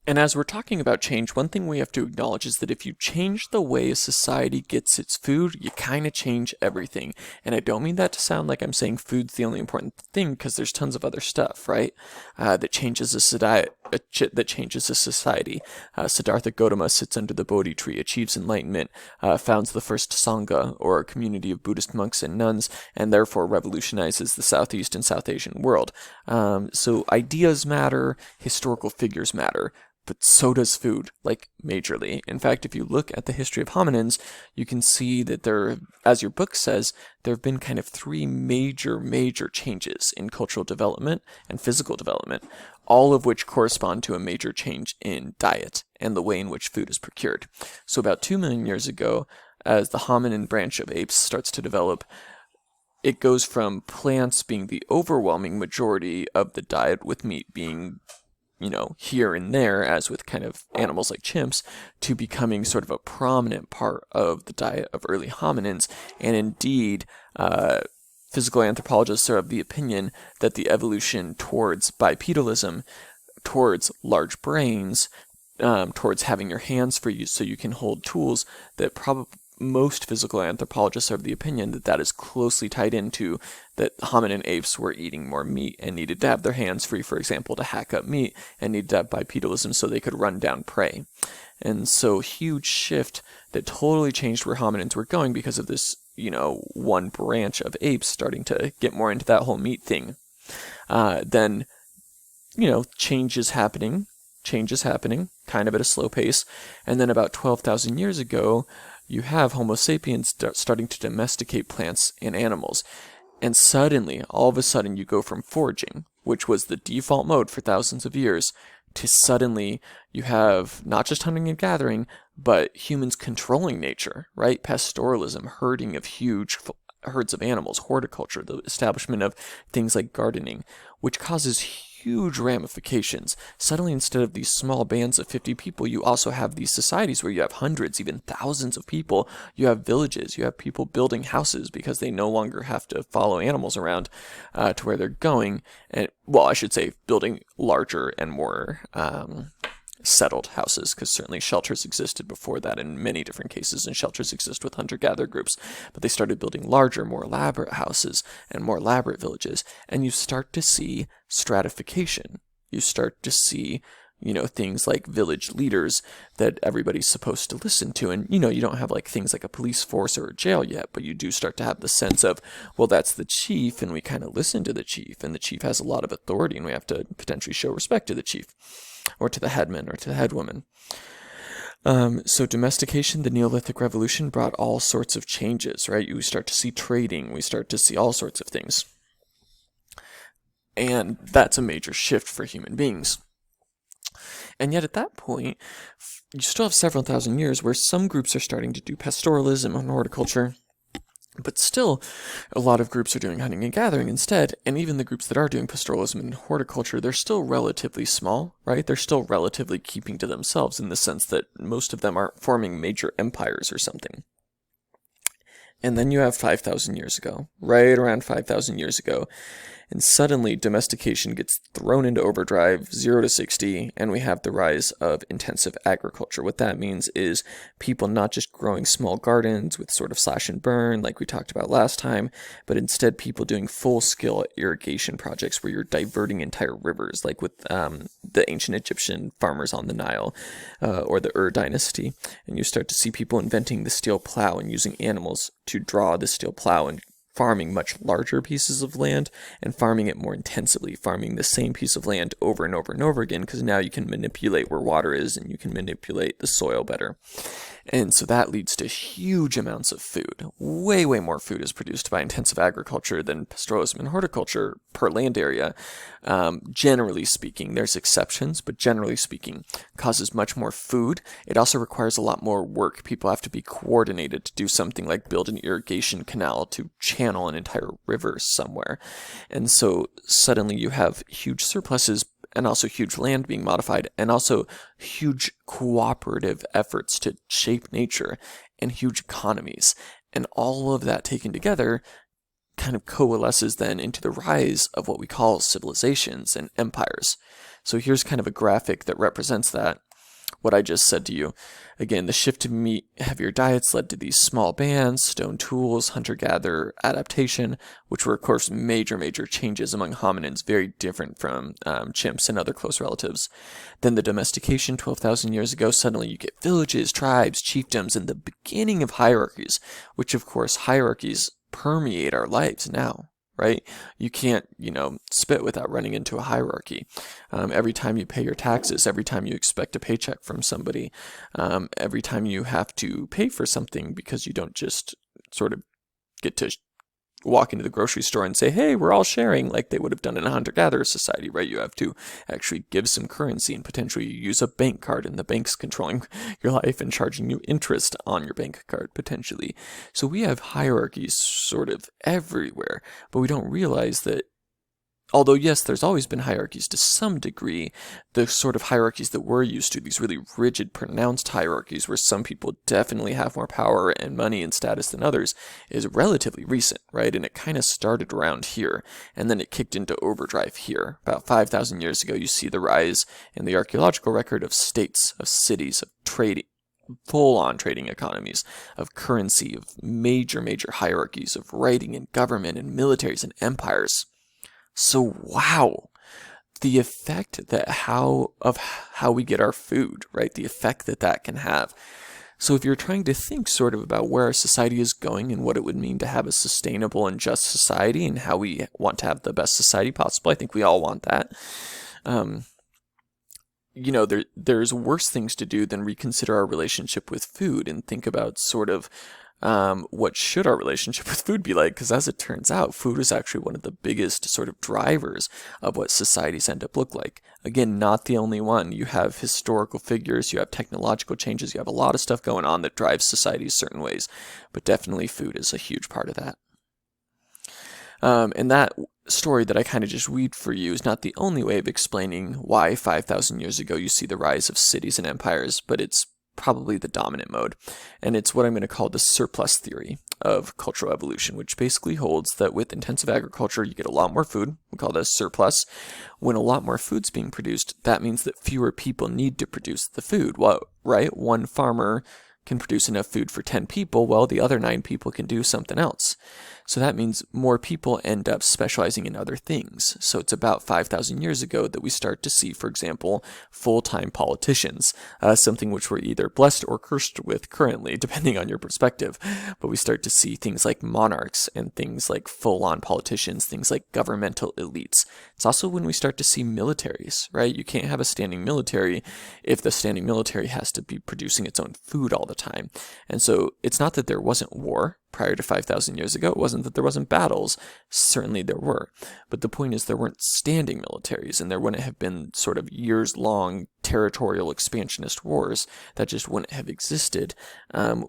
And as we're talking about change, one thing we have to acknowledge is that if you change the way a society gets its food, you kind of change everything. And I don't mean that to sound like I'm saying food's the only important thing, because there's tons of other stuff, right? That changes that changes a society. Siddhartha Gautama sits under the Bodhi tree, achieves enlightenment, founds the first Sangha, or a community of Buddhist monks and nuns, and therefore revolutionizes the Southeast and South Asian world. So ideas matter, historical figures matter. But so does food, like majorly. In fact, if you look at the history of hominins, you can see that there, as your book says, there have been kind of three major changes in cultural development and physical development, all of which correspond to a major change in diet and the way in which food is procured. So about 2 million years ago, as the hominin branch of apes starts to develop, it goes from plants being the overwhelming majority of the diet, with meat being here and there, as with kind of animals like chimps, to becoming sort of a prominent part of the diet of early hominins. And indeed, physical anthropologists are of the opinion that the evolution towards bipedalism, towards large brains, towards having your hands free so you can hold tools, that probably most physical anthropologists are of the opinion that that is closely tied into that hominin apes were eating more meat and needed to have their hands free, for example, to hack up meat, and needed to have bipedalism so they could run down prey. And so huge shift that totally changed where hominins were going because of this, one branch of apes starting to get more into that whole meat thing. Then, change is happening, kind of at a slow pace. And then about 12,000 years ago, you have Homo sapiens starting to domesticate plants and animals. And suddenly, all of a sudden, you go from foraging, which was the default mode for thousands of years, to suddenly you have not just hunting and gathering, but humans controlling nature, right? Pastoralism, herding of huge herds of animals, horticulture, the establishment of things like gardening, which causes huge ramifications. Suddenly, instead of these small bands of 50 people, you also have these societies where you have hundreds, even thousands of people. You have villages, you have people building houses because they no longer have to follow animals around to where they're going. And, well, I should say building larger and more settled houses, because certainly shelters existed before that in many different cases, and shelters exist with hunter-gatherer groups, but they started building larger, more elaborate houses and more elaborate villages, and you start to see stratification. You start to see things like village leaders that everybody's supposed to listen to. And, you don't have like things like a police force or a jail yet, but you do start to have the sense of, well, that's the chief, and we kind of listen to the chief, and the chief has a lot of authority, and we have to potentially show respect to the chief, or to the headman, or to the headwoman. So domestication, the Neolithic Revolution, brought all sorts of changes, right? We start to see trading, we start to see all sorts of things. And that's a major shift for human beings. And yet at that point, you still have several thousand years where some groups are starting to do pastoralism and horticulture, but still, a lot of groups are doing hunting and gathering instead, and even the groups that are doing pastoralism and horticulture, they're still relatively small, right? They're still relatively keeping to themselves in the sense that most of them aren't forming major empires or something. And then you have 5,000 years ago, right around 5,000 years ago, and suddenly domestication gets thrown into overdrive, 0 to 60, and we have the rise of intensive agriculture. What that means is people not just growing small gardens with sort of slash and burn like we talked about last time, but instead people doing full-scale irrigation projects where you're diverting entire rivers, like with the ancient Egyptian farmers on the Nile, or the Ur dynasty. And you start to see people inventing the steel plow and using animals to draw the steel plow, and farming much larger pieces of land and farming it more intensively, farming the same piece of land over and over and over again, because now you can manipulate where water is and you can manipulate the soil better. And so that leads to huge amounts of food. Way more food is produced by intensive agriculture than pastoralism and horticulture per land area. Generally speaking, there's exceptions, but generally speaking, causes much more food. It also requires a lot more work. People have to be coordinated to do something like build an irrigation canal to channel an entire river somewhere. And so suddenly you have huge surpluses, and also huge land being modified, and also huge cooperative efforts to shape nature, and huge economies. And all of that taken together kind of coalesces then into the rise of what we call civilizations and empires. So here's kind of a graphic that represents that, what I just said to you. Again, the shift to meat heavier diets led to these small bands, stone tools, hunter-gatherer adaptation, which were, of course, major changes among hominins, very different from chimps and other close relatives. Then the domestication 12,000 years ago, suddenly you get villages, tribes, chiefdoms, and the beginning of hierarchies, which, of course, hierarchies permeate our lives now. Right? You can't, spit without running into a hierarchy. Every time you pay your taxes, every time you expect a paycheck from somebody, every time you have to pay for something, because you don't just sort of get to walk into the grocery store and say, hey, we're all sharing, like they would have done in a hunter-gatherer society, right? You have to actually give some currency and potentially use a bank card, and the bank's controlling your life and charging you interest on your bank card, potentially. So we have hierarchies sort of everywhere, but we don't realize that, although, yes, there's always been hierarchies to some degree, the sort of hierarchies that we're used to, these really rigid, pronounced hierarchies where some people definitely have more power and money and status than others, is relatively recent, right? And it kind of started around here, and then it kicked into overdrive here. About 5,000 years ago, you see the rise in the archaeological record of states, of cities, of trading, full-on trading economies, of currency, of major hierarchies, of writing and government and militaries and empires. So wow, the effect that how we get our food, right? The effect that can have. So if you're trying to think sort of about where our society is going and what it would mean to have a sustainable and just society and how we want to have the best society possible, I think we all want that. There's worse things to do than reconsider our relationship with food and think about sort of what should our relationship with food be like? Because as it turns out, food is actually one of the biggest sort of drivers of what societies end up look like. Again, not the only one. You have historical figures, you have technological changes, you have a lot of stuff going on that drives societies certain ways, but definitely food is a huge part of that. And that story that I kind of just weaved for you is not the only way of explaining why 5,000 years ago you see the rise of cities and empires, but it's probably the dominant mode. And it's what I'm going to call the surplus theory of cultural evolution, which basically holds that with intensive agriculture, you get a lot more food. We call that a surplus. When a lot more food's being produced, that means that fewer people need to produce the food. Well, right? One farmer can produce enough food for 10 people, well, the other 9 people can do something else. So that means more people end up specializing in other things. So it's about 5,000 years ago that we start to see, for example, full-time politicians, something which we're either blessed or cursed with currently, depending on your perspective. But we start to see things like monarchs and things like full-on politicians, things like governmental elites. It's also when we start to see militaries, right? You can't have a standing military if the standing military has to be producing its own food all the time. And so it's not that there wasn't war prior to 5,000 years ago. It wasn't that there wasn't battles. Certainly there were. But the point is there weren't standing militaries, and there wouldn't have been sort of years-long territorial expansionist wars. That just wouldn't have existed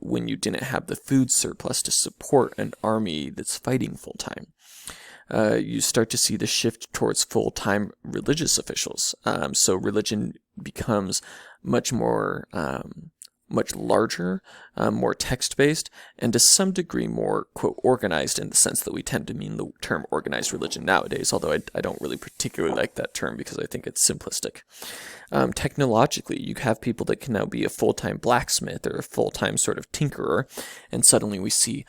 when you didn't have the food surplus to support an army that's fighting full-time. You start to see the shift towards full-time religious officials. So religion becomes much more much larger, more text-based, and to some degree more, quote, organized in the sense that we tend to mean the term organized religion nowadays, although I don't really particularly like that term because I think it's simplistic. Technologically, you have people that can now be a full-time blacksmith or a full-time sort of tinkerer, and suddenly we see,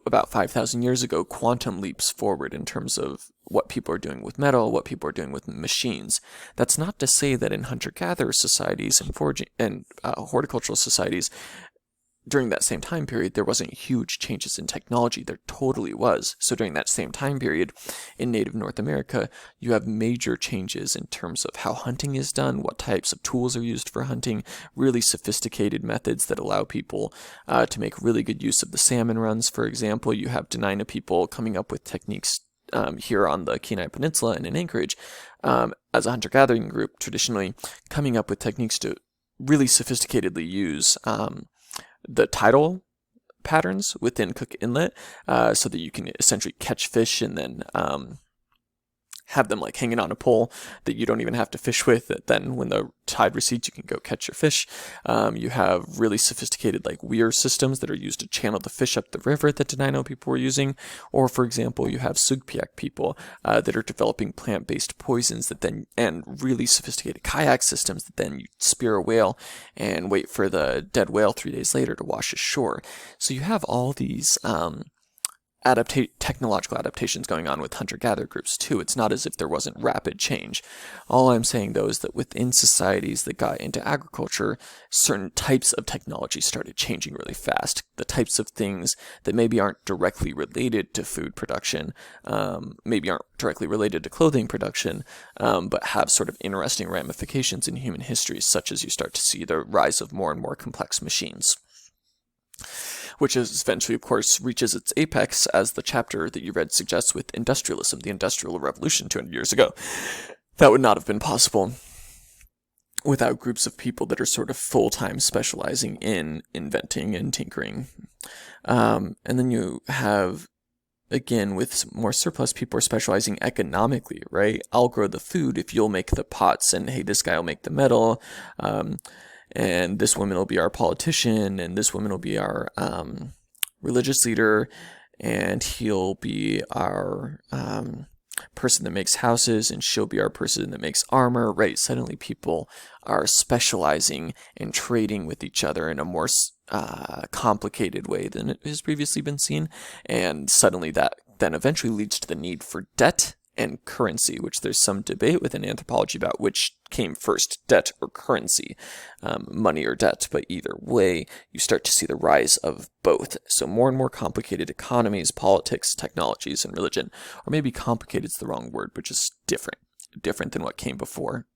about 5,000 years ago, quantum leaps forward in terms of what people are doing with metal, what people are doing with machines. That's not to say that in hunter-gatherer societies and foraging and horticultural societies during that same time period, there wasn't huge changes in technology. There totally was. So during that same time period in native North America, you have major changes in terms of how hunting is done, what types of tools are used for hunting, really sophisticated methods that allow people to make really good use of the salmon runs. For example, you have Dena'ina people coming up with techniques here on the Kenai Peninsula and in Anchorage as a hunter-gathering group, traditionally coming up with techniques to really sophisticatedly use the tidal patterns within Cook Inlet so that you can essentially catch fish and then have them like hanging on a pole that you don't even have to fish with. Then when the tide recedes, you can go catch your fish. You have really sophisticated like weir systems that are used to channel the fish up the river that Denino people were using. Or for example, you have Sugpiaq people that are developing plant-based poisons and really sophisticated kayak systems that then you spear a whale and wait for the dead whale 3 days later to wash ashore. So you have all these technological adaptations going on with hunter-gatherer groups too. It's not as if there wasn't rapid change. All I'm saying though is that within societies that got into agriculture, certain types of technology started changing really fast. The types of things that maybe aren't directly related to food production, maybe aren't directly related to clothing production, but have sort of interesting ramifications in human history, such as you start to see the rise of more and more complex machines. Which is eventually, of course, reaches its apex as the chapter that you read suggests with industrialism, the Industrial Revolution 200 years ago. That would not have been possible without groups of people that are sort of full-time specializing in inventing and tinkering. And then you have, again, with more surplus, people are specializing economically, right? I'll grow the food if you'll make the pots, and hey, this guy will make the metal. And this woman will be our politician, and this woman will be our religious leader, and he'll be our person that makes houses, and she'll be our person that makes armor, right? Suddenly people are specializing and trading with each other in a more complicated way than it has previously been seen, and suddenly that then eventually leads to the need for debt and currency, which there's some debate within anthropology about which came first, debt or currency, money or debt, but either way, you start to see the rise of both. So more and more complicated economies, politics, technologies, and religion, or maybe complicated is the wrong word, but just different than what came before.